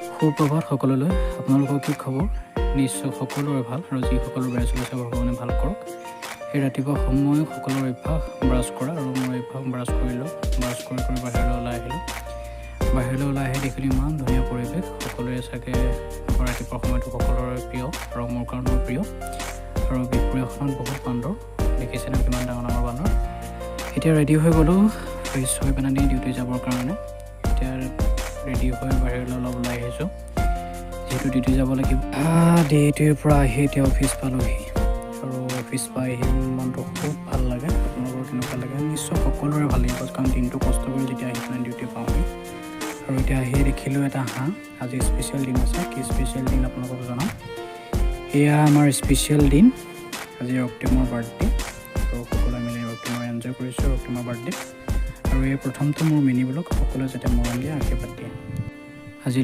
সুপ্ৰভাত সকলোলৈ। আপোনালোকৰ কি খবৰ? নিশ্চয় সকলোৰে ভাল, আৰু যিসকলৰ বেয়া চলিছে ভগৱানে ভাল কৰক। সেই ৰাতিপুৱা সময় সকলোৰে অভ্যাস ব্ৰাছ কৰা, আৰু মই অভ্যাস ব্ৰাছ কৰিলোঁ। ব্ৰাছ কৰি বাহিৰলৈ ওলাই আহিলোঁ। বাহিৰলৈ ওলাই আহি দেখিলোঁ ইমান ধুনীয়া পৰিৱেশ। সকলোৰে চাগে ৰাতিপুৱা সময়টো সকলোৰে প্ৰিয়, আৰু মোৰ কাৰণেও প্ৰিয়। আৰু বিপৰীয়াখনত বহুত বান্দৰ, দেখিছেনে কিমান ডাঙৰ ডাঙৰ বান্দৰ। এতিয়া ৰেডি হৈ গ'লোঁ ফ্ৰেছ হৈ পেলাই ডিউটি যাবৰ কাৰণে। এতিয়া ৰেডি হৈ বাহিৰলৈ অলপ ওলাই আহিছোঁ, যিহেতু ডিউটি যাব লাগিব। ডিউটিৰ পৰা আহি এতিয়া অফিচ পালোঁহি, আৰু অফিচ পাই আহি মনটো খুব ভাল লাগে। আপোনালোকৰ কেনেকুৱা লাগে? নিশ্চয় সকলোৰে ভাল লাগিব, কাৰণ দিনটো কষ্ট কৰি যেতিয়া আহি পেলাই ডিউটি পাওঁহি। আৰু এতিয়া আহি দেখিলোঁ এটা হাঁহ। আজি স্পেচিয়েল দিন আছে। কি স্পেচিয়েল দিন আপোনালোকক জনাম। এয়া আমাৰ স্পেচিয়েল দিন, আজি ৰক্তিমৰ বাৰ্থডে। আৰু সকলোৱে মিলি ৰক্তিমৰ এনজয় কৰিছোঁ, ৰক্তিমৰ বাৰ্থডে। আৰু এই প্ৰথমটো মোৰ মিনি ব্লগ। সকলোৱে যাতে মৰম দিয়ে, আশীৰ্বাদ দিয়ে। আজিলৈ